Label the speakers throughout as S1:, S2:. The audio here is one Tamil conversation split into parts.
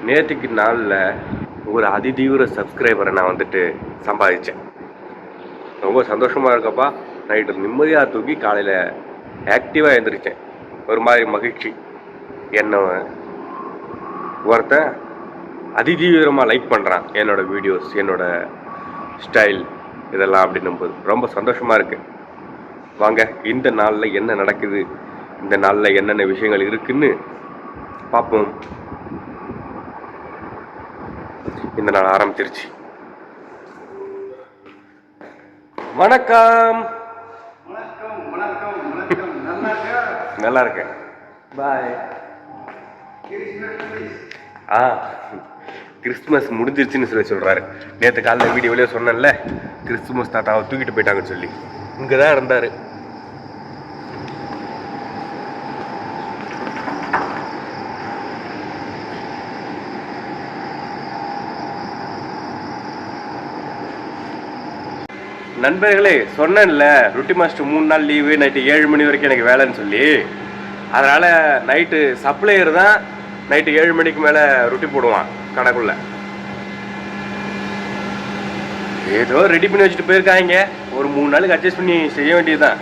S1: நேற்றுக்கு நாளில் ஒரு அதிதீவிர சப்ஸ்கிரைபரை நான் சம்பாதிச்சேன். ரொம்ப சந்தோஷமாக இருக்கப்பா. நைட்டு நிம்மதியாக தூக்கி காலையில் ஆக்டிவாக எழுந்திரிச்சேன். ஒரு மாதிரி மகிழ்ச்சி. என்ன ஒருத்தன் அதிதீவிரமாக லைக் பண்ணுறான் என்னோடய வீடியோஸ், என்னோடய ஸ்டைல் இதெல்லாம் அப்படின்னும்போது ரொம்ப சந்தோஷமாக இருக்குது. வாங்க, இந்த நாளில் என்ன நடக்குது, இந்த நாளில் என்னென்ன விஷயங்கள் இருக்குன்னு பார்ப்போம். இந்த நாள் ஆரம்பிச்சிருச்சு. வணக்கம். நல்லா இருக்கேன். பாய். கிறிஸ்துமஸ் முடிஞ்சிருச்சுன்னு சொல்கிறாரு. நேற்று காலையில் வீடியோவிலே சொன்னேன்ல, கிறிஸ்துமஸ் தாத்தாவை தூக்கிட்டு போயிட்டாங்கன்னு சொல்லி. இங்கே தான் இருந்தார். நண்பர்களே, சொன்னேன்ல ரொட்டி மாஸ்டர் 3 நாள் லீவு, நைட்டு 7 மணி வரைக்கும் எனக்கு வேலைன்னு சொல்லி. அதனால் நைட்டு சப்ளையர் தான் நைட்டு 7 மணிக்கு மேலே ரொட்டி போடுவான் கடைக்குள்ள. ஏதோ ரெடி பண்ணி வச்சுட்டு போயிருக்காங்க. ஒரு 3 நாளுக்கு அட்ஜஸ்ட் பண்ணி செய்ய வேண்டியதுதான்.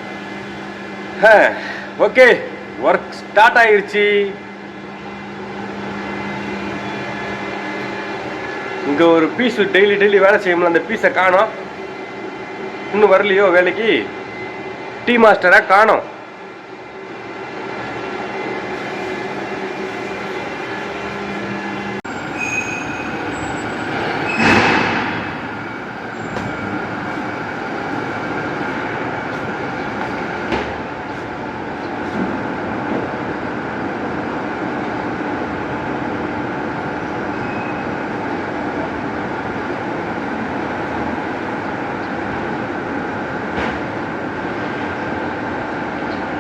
S1: ஓகே, ஒர்க் ஸ்டார்ட் ஆயிருச்சு. இங்கே ஒரு பீஸ் டெய்லி வேலை செய்யணும். அந்த பீஸை காணோம். இன்னும் வரலையோ வேலைக்கு? டீ மாஸ்டராக காணோம்.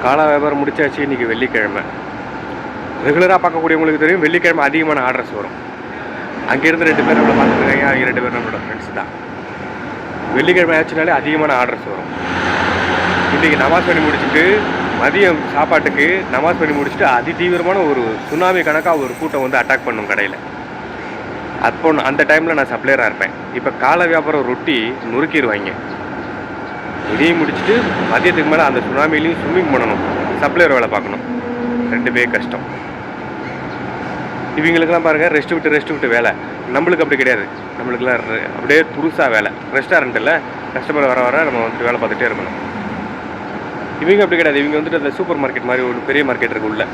S1: காலா வியாபாரம் முடிச்சாச்சு. இன்றைக்கி வெள்ளிக்கிழமை. ரெகுலராக பார்க்கக்கூடியவங்களுக்கு தெரியும், வெள்ளிக்கிழமை அதிகமான ஆர்டர்ஸ் வரும். அங்கேருந்து 2 பேர் நம்மளை பார்த்துருக்காங்க. அவங்க 2 பேர் நம்மளோட ஃப்ரெண்ட்ஸ் தான். வெள்ளிக்கிழமை ஆச்சுனாலே அதிகமான ஆர்டர்ஸ் வரும். இன்றைக்கி நமாஸ் பண்ணி முடிச்சுட்டு மதியம் சாப்பாட்டுக்கு நமாஸ் பண்ணி முடிச்சுட்டு அதிதீவிரமான ஒரு சுனாமி கணக்காக ஒரு கூட்டம் அட்டாக் பண்ணும் கடையில். அப்போ அந்த டைமில் நான் சப்ளையராக இருப்பேன். இப்போ கால வியாபாரம் ரொட்டி நுறுக்கிடுவாங்க. இதையும் முடிச்சுட்டு மதியத்துக்கு மேலே அந்த சுனாமிலையும் ஸ்விம்மிங் பண்ணணும், சப்ளையர் வேலை பார்க்கணும். 2 கஷ்டம். இவங்களுக்கெல்லாம் பாருங்கள், ரெஸ்ட் விட்டு வேலை. நம்மளுக்கு அப்படி கிடையாது. நம்மளுக்குலாம் அப்படியே புதுசாக வேலை. ரெஸ்டாரண்ட்டில் கஸ்டமர் வர நம்ம வேலை பார்த்துட்டே இருக்கணும். இவங்க அப்படி கிடையாது. இவங்க அந்த சூப்பர் மார்க்கெட் மாதிரி ஒரு பெரிய மார்க்கெட் இருக்கு உள்ள.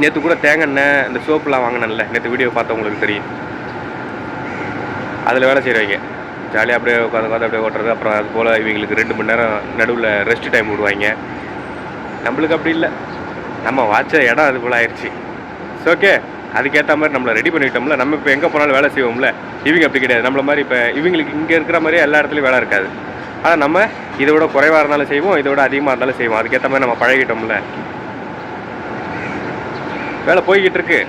S1: நேற்று கூட தேங்காய் இந்த சோப்புலாம் வாங்கினேன்ல, நேற்று வீடியோ பார்த்தவங்களுக்கு தெரியும். அதில் வேலை செய்கிறவங்க ஜாலியாக அப்படியே உட்காந்து அப்படியே ஓட்டுறது. அப்புறம் அது போல் இவங்களுக்கு 2 மணி நேரம் நடுவில் ரெஸ்ட் டைம் விடுவாங்க. நம்மளுக்கு அப்படி இல்லை. நம்ம வாட்ச இடம் அது போல் ஆயிடுச்சு. ஓகே, அதுக்கேற்ற மாதிரி நம்மளை ரெடி பண்ணிக்கிட்டோம்ல. நம்ம இப்போ எங்கே போனாலும் வேலை செய்வோம்ல. இவங்க அப்படி கிடையாது. நம்மள மாதிரி இப்போ இவங்களுக்கு இங்கே இருக்கிற மாதிரியே எல்லா இடத்துலையும் வேலை இருக்காது. ஆனால் நம்ம இதை விட குறைவாக இருந்தாலும் செய்வோம், இதை விட அதிகமாக இருந்தாலும் செய்வோம். அதுக்கேற்ற மாதிரி நம்ம பழகிட்டோம்ல. வேலை போய்கிட்டு இருக்கு.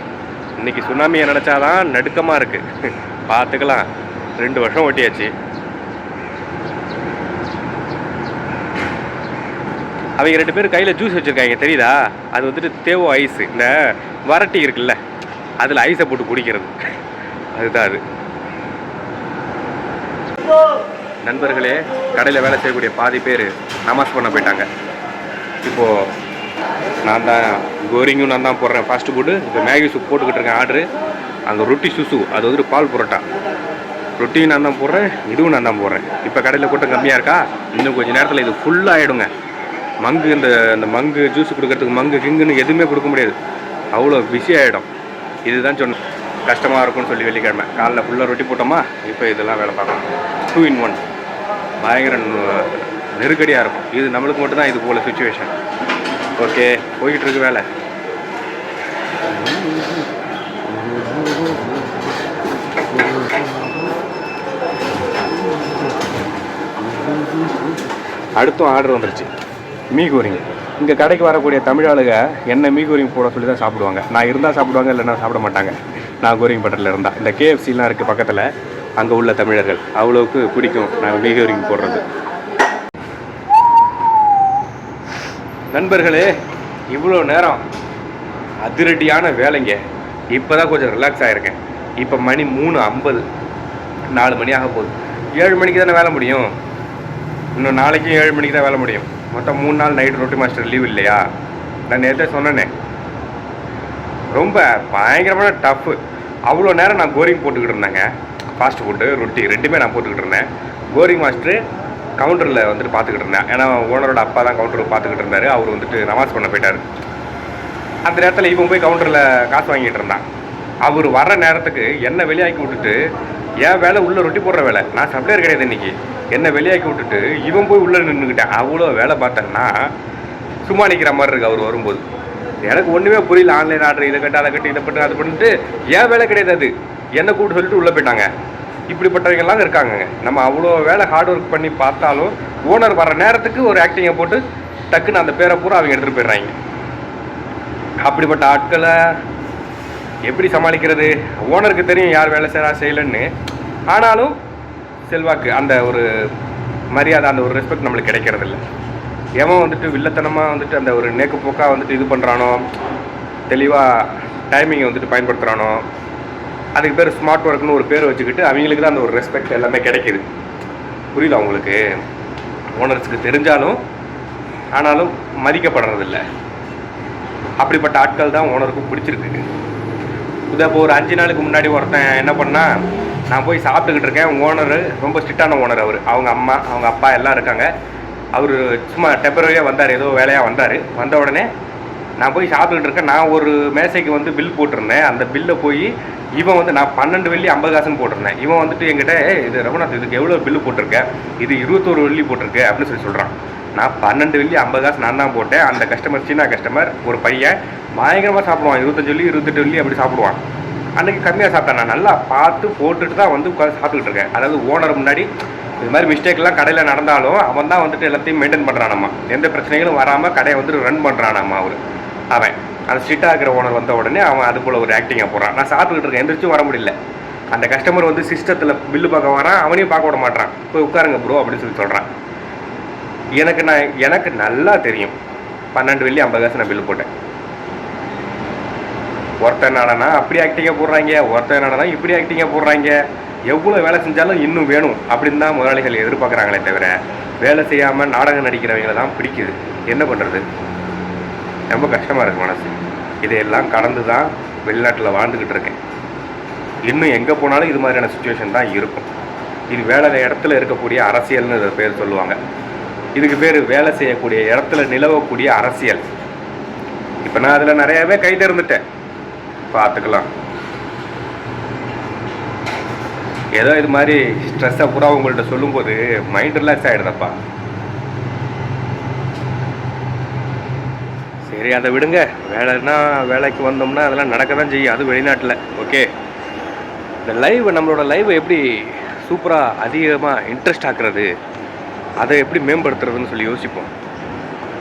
S1: இன்றைக்கி சுனாமியை நினச்சாதான் நடுக்கமாக இருக்குது. பார்த்துக்கலாம். 2 வருஷம் ஓட்டியாச்சு. அவங்க 2 பேர் கையில் ஜூஸ் வச்சுருக்காங்க, தெரியுதா? அது தேவோ ஐஸ். இந்த வரட்டி இருக்குல்ல, அதில் ஐஸை போட்டு குடிக்கிறது. அதுதான் அது. நண்பர்களே, கடையில் வேலை செய்யக்கூடிய பாதி பேர் நமாஸ் பண்ண போயிட்டாங்க. இப்போது நான் தான் கோரிங்கும் நான் தான் போடுறேன் ஃபாஸ்ட் ஃபுட்டு. இப்போ மேகி சூப் போட்டுக்கிட்டு இருக்கேன் ஆர்டரு. அங்கே ரொட்டி சுசு, அது பால் புரோட்டா. ரொட்டியும் நான் தான் போடுறேன், இதுவும் நான் தான் போடுறேன். இப்போ கடையில் கூட்டம் கம்மியாக இருக்கா? இன்னும் கொஞ்சம் நேரத்தில் இது ஃபுல்லாகிடுங்க. மங்கு இந்த மங்கு ஜூஸ் கொடுக்கறதுக்கு மங்கு கிங்குன்னு எதுவுமே கொடுக்க முடியாது. அவ்வளோ பிஸி ஆகிடும். இதுதான் சொன்னேன், கஷ்டமாக இருக்கும்னு சொல்லி. வெள்ளிக்கிழமை காலைல ஃபுல்லாக ரொட்டி போட்டோமா, இப்போ இதெல்லாம் வேலை பார்க்கணும். 2 in 1 பயங்கர நெருக்கடியாக இருக்கும். இது நம்மளுக்கு மட்டும்தான் இது போல் சுச்சுவேஷன். ஓகே, போய்கிட்டு இருக்கு வேலை. அடுத்தும் ஆர்டர் வந்துருச்சு. மீகோரிங். இங்கே கடைக்கு வரக்கூடிய தமிழ் ஆளுங்க என்ன மீகோரிங் போட சொல்லி தான் சாப்பிடுவாங்க. நான் இருந்தால் சாப்பிடுவாங்க, இல்லைன்னா சாப்பிட மாட்டாங்க. நான் கோரிங் பட்டரில் இருந்தால். இந்த KFCலாம் இருக்குது பக்கத்தில், அங்கே உள்ள தமிழர்கள் அவ்வளோவுக்கு பிடிக்கும் நான் மீகோரிங் போடுறது. நண்பர்களே, இவ்வளோ நேரம் அதிரடியான வேலைங்க. இப்போ தான் கொஞ்சம் ரிலாக்ஸ் ஆகிருக்கேன். இப்போ மணி 3:50, 4 மணி ஆக போகுது. 7 மணிக்கு தானே வேலை முடியும். இன்னும் நாளைக்கும் 7 மணிக்கு தான் வேலை முடியும். மொத்தம் 3 நாள் நைட் ரொட்டி மாஸ்டர் லீவ் இல்லையா? நான் நேற்றே சொன்னேனே, ரொம்ப பயங்கரமான டஃப்பு. அவ்வளோ நேரம் நான் கோரிங் போட்டுக்கிட்டு இருந்தேங்க. ஃபாஸ்ட் ஃபுட்டு ரொட்டி ரெண்டுமே நான் போட்டுக்கிட்டு இருந்தேன். கோரிங் மாஸ்டரு கவுண்டரில் வந்துட்டு பார்த்துக்கிட்டு இருந்தேன். ஏன்னா ஓனரோட அப்பா தான் கவுண்டருக்கு பார்த்துக்கிட்டு இருந்தார். அவர் வந்துட்டு நமாஸ் பண்ண போயிட்டார். அந்த நேரத்தில் இவன் போய் கவுண்டரில் காசு வாங்கிட்டு இருந்தான். அவர் வர்ற நேரத்துக்கு என்னை வெளியாக்கி விட்டுட்டு, என் வேலை உள்ளே ரொட்டி போடுற வேலை, நான் சப்ளையர் கிடையாது இன்றைக்கி, என்னை வெளியாக்கி விட்டுட்டு இவன் போய் உள்ளே நின்றுக்கிட்டேன். அவ்வளோ வேலை பார்த்தேன்னா சும்மா நிற்கிற மாதிரி இருக்குது அவர் வரும்போது. எனக்கு ஒன்றுமே புரியல. ஆன்லைன் ஆர்டர் இதை கட்டு அதை கட்டு இதை பண்ணு அதை பண்ணிட்டு ஏன் வேலை கிடையாது. அது என்னை கூப்பிட்டு சொல்லிட்டு உள்ளே போயிட்டாங்க. இப்படிப்பட்டவங்கெல்லாம் இருக்காங்கங்க. நம்ம அவ்வளோ வேலை ஹார்ட் ஒர்க் பண்ணி பார்த்தாலும் ஓனர் வர நேரத்துக்கு ஒரு ஆக்டிங்கை போட்டு டக்குன்னு அந்த பேரை பூரா அவங்க எடுத்துகிட்டு போயிடுறாங்க. அப்படிப்பட்ட ஆட்களை எப்படி சமாளிக்கிறது? ஓனருக்கு தெரியும் யார் வேலை செய்யலைன்னு. ஆனாலும் செல்வாக்கு, அந்த ஒரு மரியாதை, அந்த ஒரு ரெஸ்பெக்ட் நம்மளுக்கு கிடைக்கிறதில்ல. எவன் வந்துட்டு வில்லத்தனமாக வந்துட்டு அந்த ஒரு நேக்கு போக்காக வந்துட்டு இது பண்ணுறானோ, தெளிவாக டைமிங்கை வந்துட்டு பயன்படுத்துகிறானோ, அதுக்கு பேர் ஸ்மார்ட் ஒர்க்னு ஒரு பேர் வச்சுக்கிட்டு அவங்களுக்கு தான் அந்த ஒரு ரெஸ்பெக்ட் எல்லாமே கிடைக்கிது. புரியல அவங்களுக்கு? ஓனர்ஸுக்கு தெரிஞ்சாலும் ஆனாலும் மதிக்கப்படுறதில்ல. அப்படிப்பட்ட ஆட்கள் தான் ஓனருக்கும் பிடிச்சிருக்கு. இதை இப்போ ஒரு 5 நாளுக்கு முன்னாடி ஒருத்தன் என்ன பண்ணால், நான் போய் சாப்பிட்டுக்கிட்டு இருக்கேன். ஓனர் ரொம்ப ஸ்ட்ரிக்டான ஓனர். அவர், அவங்க அம்மா, அவங்க அப்பா எல்லாம் இருக்காங்க. அவர் சும்மா டெம்பரரியாக வந்தார், ஏதோ வேலையாக வந்தார். வந்த உடனே நான் போய் சாப்பிட்டுக்கிட்டு இருக்கேன். நான் ஒரு மேசைக்கு வந்து பில் போட்டிருந்தேன். அந்த பில்லை போய் இவன் வந்து, நான் 12 வெள்ளி 50 காசுன்னு போட்டிருந்தேன். இவன் வந்துட்டு என்கிட்ட, இது ரகுநாத், இதுக்கு எவ்வளோ பில்லு போட்டிருக்கேன், இது 21 வெள்ளி போட்டிருக்கு அப்படின்னு சொல்கிறான். நான் 12 வெள்ளி 50 காசு நான் தான் போட்டேன். அந்த கஸ்டமர், சின்ன கஸ்டமர், ஒரு பையன் பயங்கரமாக சாப்பிடுவான். 25 வெள்ளி 28 வெள்ளி அப்படி சாப்பிடுவான். அன்றைக்கி கம்மியாக சாப்பிட்டேன். நான் நல்லா பார்த்து போட்டுட்டு தான் வந்து உட்காந்து சாப்பிட்டுக்கிட்டு இருக்கேன். அதாவது ஓனர் முன்னாடி இது மாதிரி மிஸ்டேக்லாம் கடையில் நடந்தாலும் அவன் தான் வந்துட்டு எல்லாத்தையும் மெயின்டைன் பண்ணுறானம்மா. எந்த பிரச்சனைகளும் வராமல் கடையை வந்துட்டு ரன் பண்ணுறானம்மா. அவன் அந்த ஸ்ட்ரிக்டாக இருக்கிற ஓனர் வந்த உடனே அவன் அது போல் ஒரு ஆக்டிங்காக போடுறான். நான் சாப்பிட்டுக்கிட்டு இருக்கேன், எந்திரிச்சும் வர முடியல. அந்த கஸ்டமர் வந்து சிஸ்டத்தில் பில்லு பார்க்க வரான், அவனையும் பார்க்க விட மாட்டான். போய் உட்காருங்க ப்ரோ அப்படின்னு சொல்கிறான். எனக்கு நல்லா தெரியும் 12 வெள்ளி 50 காசு நான் பில்லு போட்டேன். ஒருத்தர் நடனா அப்படி ஆக்டிங்காக போடுறாங்க, ஒருத்தர் நடனா இப்படி ஆக்டிங்காக போடுறாங்க. எவ்வளோ வேலை செஞ்சாலும் இன்னும் வேணும் அப்படின்னு தான் முதலாளிகள் எதிர்பார்க்குறாங்களே தவிர, வேலை செய்யாமல் நாடகம் நடிக்கிறவங்களை தான் பிடிக்குது. என்ன பண்ணுறது? ரொம்ப கஷ்டமாக இருக்குது மனசு. இதையெல்லாம் கடந்து தான் வெளிநாட்டில் வாழ்ந்துக்கிட்டு இருக்கேன். இன்னும் எங்கே போனாலும் இது மாதிரியான சுச்சுவேஷன் தான் இருக்கும். இது வேலை இடத்துல இருக்கக்கூடிய அரசியல்னு இதை பேர் சொல்லுவாங்க. இதுக்கு பேர் வேலை செய்யக்கூடிய இடத்துல நிலவக்கூடிய அரசியல். இப்போ நான் அதில் நிறையாவே கை தேர்ந்துட்டேன். பார்த்துக்கலாம். ஏதோ இது மாதிரி ஸ்ட்ரெஸ்ஸை பூரா உங்கள்கிட்ட சொல்லும்போது மைண்ட் ரிலாக்ஸ் ஆகிடுதப்பா. சரி, அதை விடுங்க. வேலைன்னா வேலைக்கு வந்தோம்னா அதெல்லாம் நடக்க தான் செய்யும். அது வெளிநாட்டில். ஓகே, இந்த நம்மளோட லைவை எப்படி சூப்பராக அதிகமாக இன்ட்ரெஸ்ட் ஆக்குறது, அதை எப்படி மேம்படுத்துறதுன்னு சொல்லி யோசிப்போம்.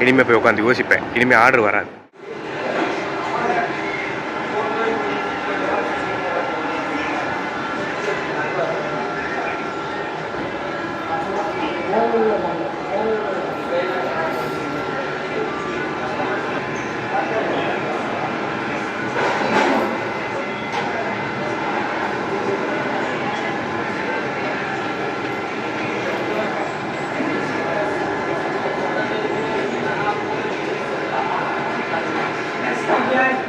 S1: இனிமேல் போய் உட்காந்து யோசிப்பேன். இனிமேல் ஆர்டர் வராது.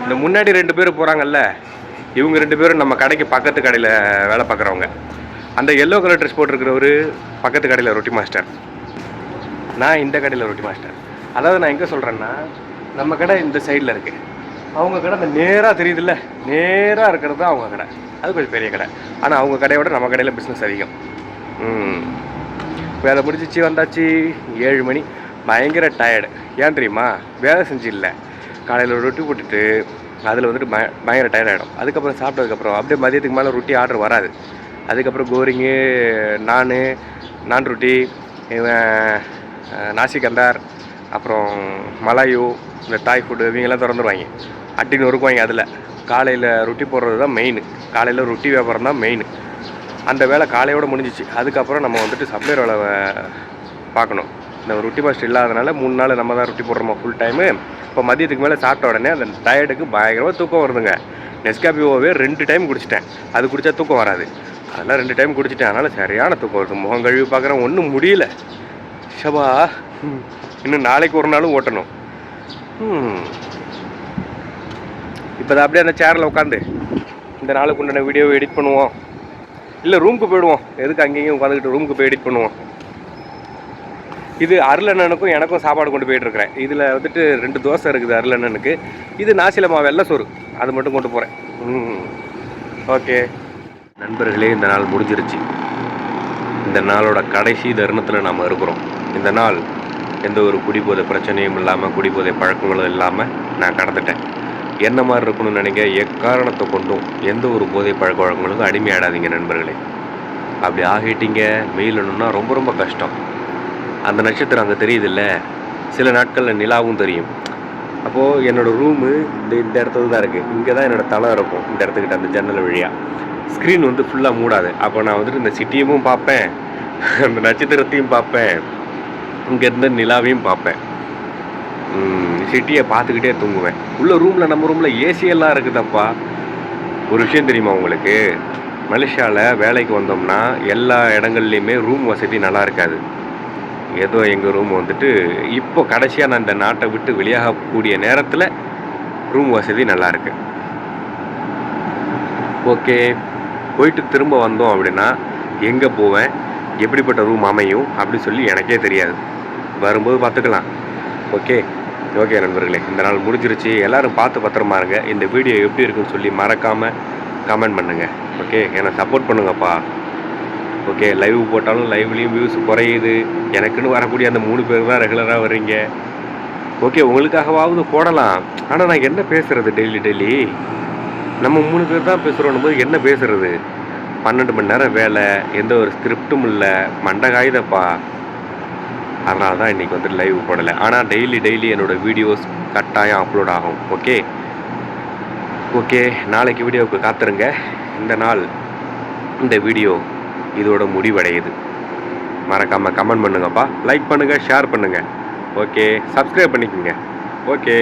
S1: இந்த முன்னாடி 2 பேர் போகிறாங்கல்ல, இவங்க 2 பேரும் நம்ம கடைக்கு பக்கத்து கடையில் வேலை பார்க்குறவங்க. அந்த எல்லோ கலர் ட்ரெஸ் போட்டிருக்கிறவர் பக்கத்து கடையில் ரொட்டி மாஸ்டர், நான் இந்த கடையில் ரொட்டி மாஸ்டர். அதாவது நான் எங்கே சொல்கிறேன்னா, நம்ம கடை இந்த சைடில் இருக்குது, அவங்க கடை அந்த நேராக தெரியுதுல்ல, நேராக இருக்கிறது தான் அவங்க கடை. அது கொஞ்சம் பெரிய கடை. ஆனால் அவங்க கடையோட நம்ம கடையில் பிஸ்னஸ் அதிகம். வேலை முடிச்சிச்சு, வந்தாச்சு 7 மணி. பயங்கர டயர்டு. ஏன் தெரியுமா? வேலை செஞ்சு இல்லை, காலையில் ஒரு ரொட்டி போட்டுட்டு அதில் வந்துட்டு பயங்கர டயர்ட் ஆகிடும். அதுக்கப்புறம் சாப்பிட்டதுக்கப்புறம் அப்படியே மதியத்துக்கு மேலே ரொட்டி ஆர்டர் வராது. அதுக்கப்புறம் கோரிங்கு, நான் ரொட்டி, நாசிக் அந்தார், அப்புறம் மலாயு, இந்த தாய் ஃபுட்டு இவங்கெல்லாம் திறந்துருவாங்க. அட்டின்னு இருக்குவாங்க. அதில் காலையில் ரொட்டி போடுறது தான் மெயின். காலையில் ரொட்டி வியாபாரம் தான் மெயின். அந்த வேலை காலையோடு முடிஞ்சிச்சு. அதுக்கப்புறம் நம்ம வந்துட்டு சப்ளையர் வேலை பார்க்கணும். இந்த ரொட்டி மாஸ்டர் இல்லாதனால 3 நாள் நம்ம தான் ரொட்டி போடுறோமா ஃபுல் டைமு. இப்போ மதியத்துக்கு மேலே சாப்பிட்ட உடனே அந்த டயர்டுக்கு பயங்கரமாக தூக்கம் வருதுங்க. நெஸ்காஃபியோவே 2 டைம் குடிச்சிட்டேன். அது குடித்தா தூக்கம் வராது. அதெல்லாம் 2 டைம் குடிச்சிட்டேன். அதனால் சரியான தூக்கம் வருது. முகம் கழுவி பார்க்குறேன், ஒன்றும் முடியல. ஷபா, இன்னும் நாளைக்கு ஒரு நாளும் ஓட்டணும். இப்போ தான் அப்படியே அந்த சேரில் உட்காந்து இந்த நாளுக்கு உண்டான வீடியோவை எடிட் பண்ணுவோம். இல்லை ரூமுக்கு போயிடுவோம். எதுக்கு அங்கேயும் உட்காந்துக்கிட்டு ரூமுக்கு போய் எடிட் பண்ணுவோம். இது அருளண்ணனுக்கும் எனக்கும் சாப்பாடு கொண்டு போயிட்டுருக்கிறேன். இதில் வந்துட்டு 2 தோசை இருக்குது அருளண்ணனுக்கு. இது நாசிலமா வெள்ளை சோறு, அது மட்டும் கொண்டு போகிறேன். ஓகே நண்பர்களே, இந்த நாள் முடிஞ்சிருச்சு. இந்த நாளோட கடைசி தருணத்தில் நாம் இருக்கிறோம். இந்த நாள் எந்த ஒரு குடிபோதை பிரச்சனையும் இல்லாமல், குடிபோதை பழக்கங்களும் இல்லாமல் நான் கடந்துட்டேன். என்ன மாதிரி இருக்கணும்னு நினைக்க எக்காரணத்தை கொண்டும் எந்த ஒரு போதை பழக்க வழக்கங்களுக்கும் அடிமையாடாதீங்க நண்பர்களே. அப்படி ஆகிட்டீங்க மீளணும்னா ரொம்ப ரொம்ப கஷ்டம். அந்த நட்சத்திரம் அங்கே தெரியுதில்ல, சில நாட்களில் நிலாவும் தெரியும். அப்போது என்னோடய ரூமு இந்த இடத்துல தான் இருக்குது. இங்கே தான் என்னோடய தலை இருக்கும், இந்த இடத்துக்கிட்ட அந்த ஜன்னல் வழியாக. ஸ்க்ரீன் வந்து ஃபுல்லாக மூடாது. அப்போ நான் வந்துட்டு இந்த சிட்டியும் பார்ப்பேன், அந்த நட்சத்திரத்தையும் பார்ப்பேன், இங்கேருந்து நிலாவையும் பார்ப்பேன். சிட்டியை பார்த்துக்கிட்டே தூங்குவேன். உள்ள ரூமில், நம்ம ரூமில் ஏசியெல்லாம் இருக்குதப்பா. ஒரு விஷயம் தெரியுமா உங்களுக்கு? மலேசியாவில் வேலைக்கு வந்தோம்னா எல்லா இடங்கள்லையுமே ரூம் வசதி நல்லா இருக்காது. ஏதோ எங்கள் ரூம் வந்துட்டு இப்போ கடைசியாக நான் இந்த நாட்டை விட்டு வெளியாகக்கூடிய நேரத்தில் ரூம் வசதி நல்லாயிருக்கு. ஓகே, போயிட்டு திரும்ப வந்தோம் அப்படின்னா எங்கே போவேன், எப்படிப்பட்ட ரூம் அமையும் அப்படி சொல்லி எனக்கே தெரியாது. வரும்போது பார்த்துக்கலாம். ஓகே ஓகே நண்பர்களே, இந்த நாள் முடிஞ்சிருச்சு. எல்லோரும் பார்த்து பத்திரமா இருங்க. இந்த வீடியோ எப்படி இருக்குன்னு சொல்லி மறக்காமல் கமெண்ட் பண்ணுங்கள். ஓகே, என்னை சப்போர்ட் பண்ணுங்கப்பா. ஓகே, லைவ் போட்டாலும் லைவ்லேயும் வியூஸ் குறையுது. எனக்குன்னு வரக்கூடிய அந்த 3 பேர் தான் ரெகுலராக வர்றீங்க. ஓகே, உங்களுக்காகவாவது போடலாம். ஆனால் நான் என்ன பேசுகிறது டெய்லி நம்ம 3 பேர் தான் பேசுகிறோம் போது என்ன பேசுகிறது? 12 மணி நேரம் வேலை, எந்த ஒரு ஸ்கிரிப்டும் இல்லை, மண்டை காயுதப்பா. அதனால தான் இன்றைக்கி வந்துட்டு லைவ் போடலை. ஆனால் டெய்லி என்னோடய வீடியோஸ் கட்டாயம் அப்லோட் ஆகும். ஓகே, நாளைக்கு வீடியோவுக்கு காத்துருங்க. இந்த வீடியோ இதோட முடிவடையுது. மறக்காமல் கமெண்ட் பண்ணுங்கப்பா, லைக் பண்ணுங்கள், ஷேர் பண்ணுங்கள். ஓகே, சப்ஸ்கிரைப் பண்ணிக்கோங்க. ஓகே.